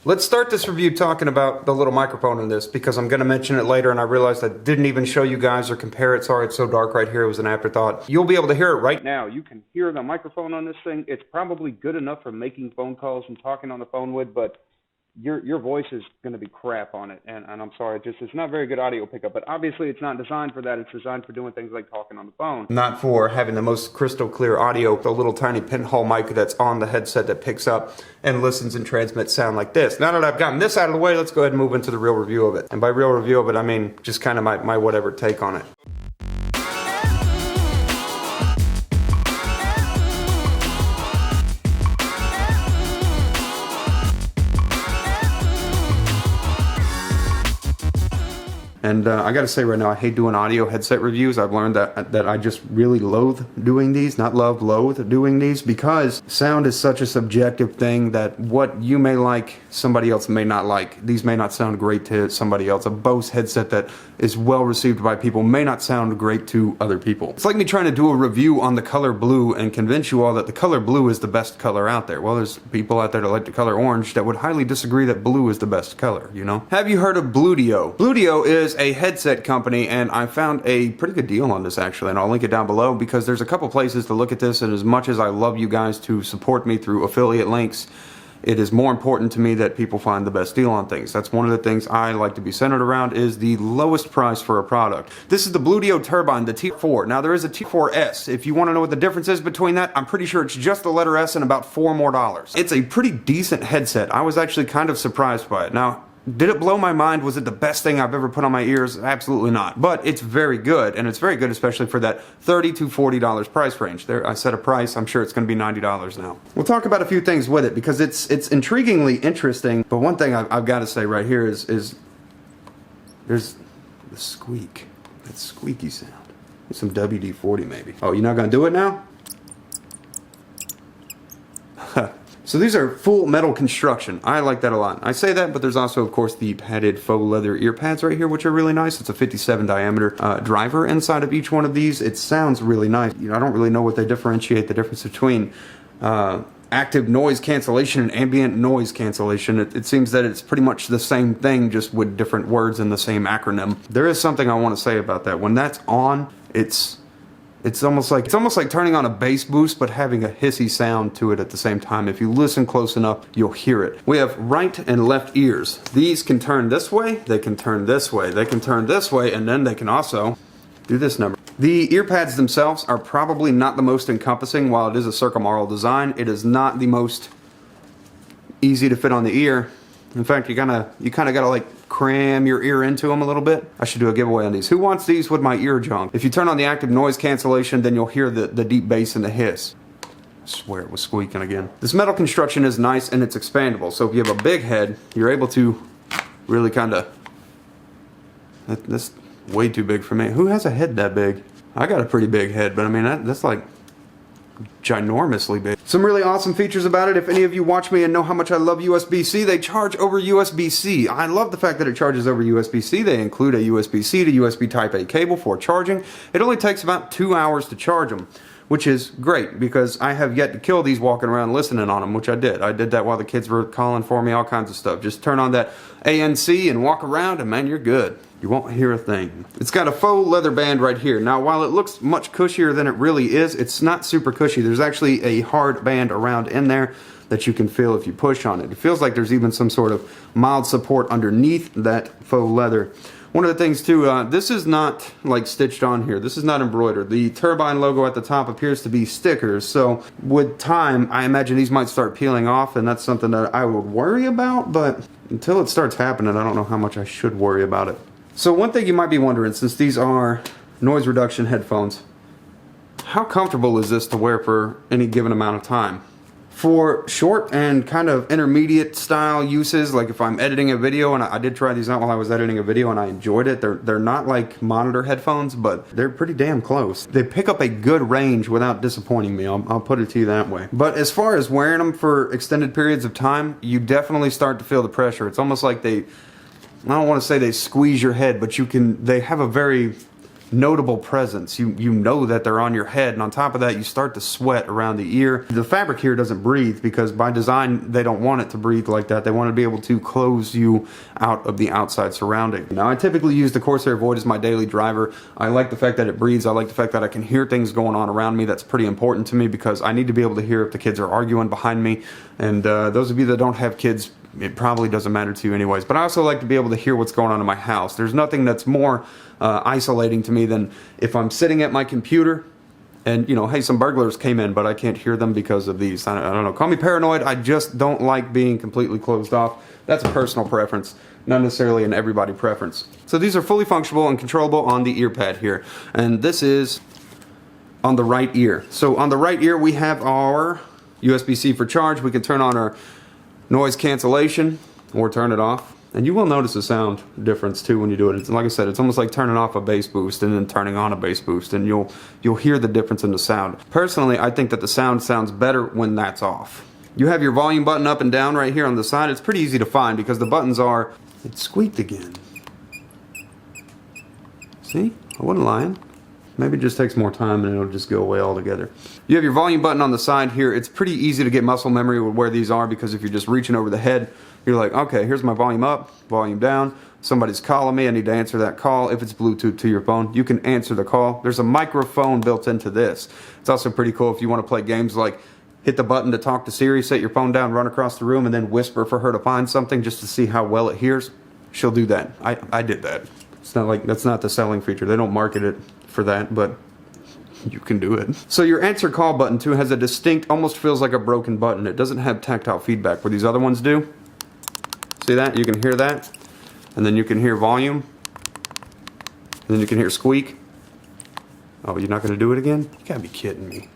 Let's start this review talking about the little microphone in this, because I'm going to mention it later and I realized I didn't even show you guys or compare it. Sorry, it's so dark right here. It was an afterthought. You'll be able to hear it right now. You can hear the microphone on this thing. It's probably good enough for making phone calls and talking on the phone with, but your voice is going to be crap on it, and I'm sorry, it's not very good audio pickup, but obviously it's not designed for that. It's designed for doing things like talking on the phone. Not for having the most crystal clear audio, the little tiny pinhole mic that's on the headset that picks up and listens and transmits sound like this. Now that I've gotten this out of the way, let's go ahead and move into the real review of it. And by real review of it, I mean just kind of my whatever take on it. And I gotta say right now, I hate doing audio headset reviews. I've learned that I just really loathe doing these. Not love, loathe doing these, because sound is such a subjective thing that what you may like, somebody else may not like. These may not sound great to somebody else. A Bose headset that is well received by people may not sound great to other people. It's like me trying to do a review on the color blue and convince you all that the color blue is the best color out there. Well, there's people out there that like the color orange that would highly disagree that blue is the best color, you know? Have you heard of Bluedio? Bluedio is a headset company, and I found a pretty good deal on this actually, and I'll link it down below because there's a couple places to look at this, and as much as I love you guys to support me through affiliate links, it is more important to me that people find the best deal on things. That's one of the things I like to be centered around, is the lowest price for a product. This is the Bluedio Turbine, the T4. Now there is a T4S. If you want to know what the difference is between that, I'm pretty sure it's just the letter S and about $4 more. It's a pretty decent headset. I was actually kind of surprised by it. Now, did it blow my mind? Was it the best thing I've ever put on my ears? Absolutely not. But it's very good, and it's very good especially for that $30 to $40 price range. There, I set a price. I'm sure it's going to be $90 now. We'll talk about a few things with it because it's intriguingly interesting. But one thing I've got to say right here is there's the squeak. That squeaky sound. Some WD-40 maybe. Oh, you're not going to do it now? So these are full metal construction. I like that a lot. I say that, but there's also, of course, the padded faux leather ear pads right here, which are really nice. It's a 57 diameter driver inside of each one of these. It sounds really nice. You know, I don't really know what they differentiate the difference between active noise cancellation and ambient noise cancellation. It seems that it's pretty much the same thing, just with different words in the same acronym. There is something I want to say about that. When that's on, it's almost like turning on a bass boost but having a hissy sound to it at the same time. If you listen close enough, you'll hear it. We have right and left ears. These can turn this way, they can turn this way, they can turn this way, and then they can also do this number. The ear pads themselves are probably not the most encompassing. While it is a circumaural design, it is not the most easy to fit on the ear. In fact, you kind of gotta like cram your ear into them a little bit. I should do a giveaway on these. Who wants these with my ear junk? If you turn on the active noise cancellation, then you'll hear the deep bass and the hiss. I swear it was squeaking again. This metal construction is nice and it's expandable. So if you have a big head, you're able to really kind of... That's way too big for me. Who has a head that big? I got a pretty big head, but I mean, that's like ginormously big. Some really awesome features about it. If any of you watch me and know how much I love USB-C, they charge over USB-C. I love the fact that it charges over USB-C. They include a USB-C to USB Type-A cable for charging. It only takes about 2 hours to charge them, which is great because I have yet to kill these walking around listening on them, which I did. I did that while the kids were calling for me, all kinds of stuff. Just turn on that ANC and walk around and man, you're good. You won't hear a thing. It's got a faux leather band right here. Now, while it looks much cushier than it really is, it's not super cushy. There's actually a hard band around in there that you can feel if you push on it. It feels like there's even some sort of mild support underneath that faux leather. One of the things too, this is not like stitched on here. This is not embroidered. The turbine logo at the top appears to be stickers. So with time, I imagine these might start peeling off, and that's something that I would worry about, but until it starts happening, I don't know how much I should worry about it. So one thing you might be wondering, since these are noise reduction headphones, how comfortable is this to wear for any given amount of time? For short and kind of intermediate style uses, like if I'm editing a video, and I did try these out while I was editing a video and I enjoyed it. They're not like monitor headphones, but they're pretty damn close. They pick up a good range without disappointing me, I'll put it to you that way. But as far as wearing them for extended periods of time, you definitely start to feel the pressure. It's almost like I don't want to say they squeeze your head, but they have a very notable presence. You know that they're on your head, and on top of that, you start to sweat around the ear. The fabric here doesn't breathe because by design, they don't want it to breathe like that. They want to be able to close you out of the outside surrounding. Now, I typically use the Corsair Void as my daily driver. I like the fact that it breathes. I like the fact that I can hear things going on around me. That's pretty important to me because I need to be able to hear if the kids are arguing behind me. And those of you that don't have kids, it probably doesn't matter to you anyways. But I also like to be able to hear what's going on in my house. There's nothing that's more isolating to me than if I'm sitting at my computer and, you know, hey, some burglars came in, but I can't hear them because of these. I don't know. Call me paranoid. I just don't like being completely closed off. That's a personal preference, not necessarily an everybody preference. So these are fully functional and controllable on the ear pad here. And this is on the right ear. So on the right ear, we have our USB-C for charge. We can turn on our noise cancellation or turn it off. And you will notice a sound difference too when you do it. It's, like I said, it's almost like turning off a bass boost and then turning on a bass boost, and you'll hear the difference in the sound. Personally, I think that the sound sounds better when that's off. You have your volume button up and down right here on the side. It's pretty easy to find because the buttons are... It squeaked again. See? I wasn't lying. Maybe it just takes more time and it'll just go away altogether. You have your volume button on the side here. It's pretty easy to get muscle memory with where these are because if you're just reaching over the head, you're like, okay, here's my volume up, volume down. Somebody's calling me, I need to answer that call. If it's Bluetooth to your phone, you can answer the call. There's a microphone built into this. It's also pretty cool if you want to play games like hit the button to talk to Siri, set your phone down, run across the room, and then whisper for her to find something just to see how well it hears. She'll do that. I did that. It's not like, that's not the selling feature. They don't market it for that, but you can do it. So your answer call button too has a distinct, almost feels like a broken button. It doesn't have tactile feedback where these other ones do. See that? You can hear that. And then you can hear volume. And then you can hear squeak. Oh, you're not going to do it again? You gotta be kidding me.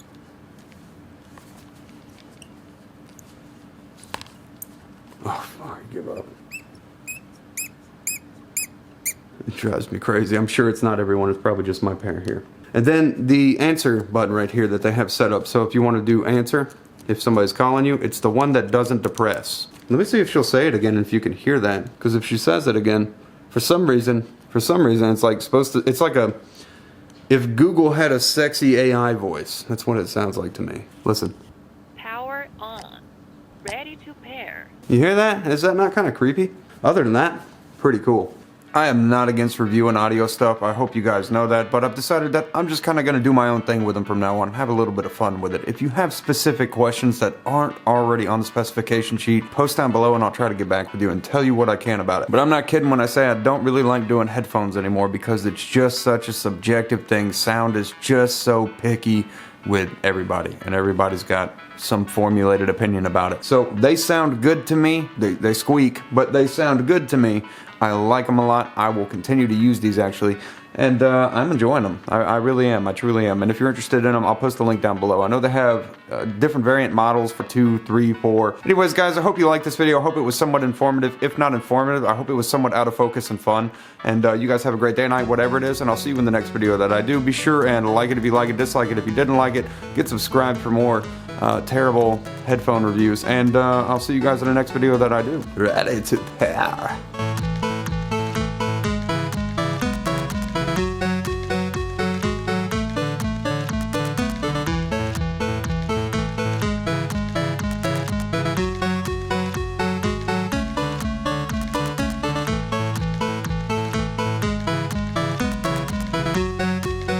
Oh, I give up. It drives me crazy. I'm sure it's not everyone. It's probably just my pair here. And then the answer button right here that they have set up. So if you want to do answer, if somebody's calling you, it's the one that doesn't depress. Let me see if she'll say it again and if you can hear that. Because if she says it again, for some reason, it's like supposed to, it's like a, if Google had a sexy AI voice. That's what it sounds like to me. Listen. Power on. Ready to pair. You hear that? Is that not kind of creepy? Other than that, pretty cool. I am not against reviewing audio stuff. I hope you guys know that, but I've decided that I'm just kind of going to do my own thing with them from now on. Have a little bit of fun with it. If you have specific questions that aren't already on the specification sheet, post down below and I'll try to get back with you and tell you what I can about it. But I'm not kidding when I say I don't really like doing headphones anymore because it's just such a subjective thing. Sound is just so picky with everybody, and everybody's got some formulated opinion about it. So they sound good to me. They squeak, but they sound good to me. I like them a lot. I will continue to use these actually, and I'm enjoying them. I really am. I truly am. And if you're interested in them, I'll post the link down below. I know they have different variant models for 2, 3, 4. Anyways, guys, I hope you liked this video. I hope it was somewhat informative. If not informative, I hope it was somewhat out of focus and fun. And you guys have a great day, night, whatever it is, and I'll see you in the next video that I do. Be sure and like it if you like it, dislike it if you didn't like it. Get subscribed for more terrible headphone reviews, and I'll see you guys in the next video that I do. Ready to pair.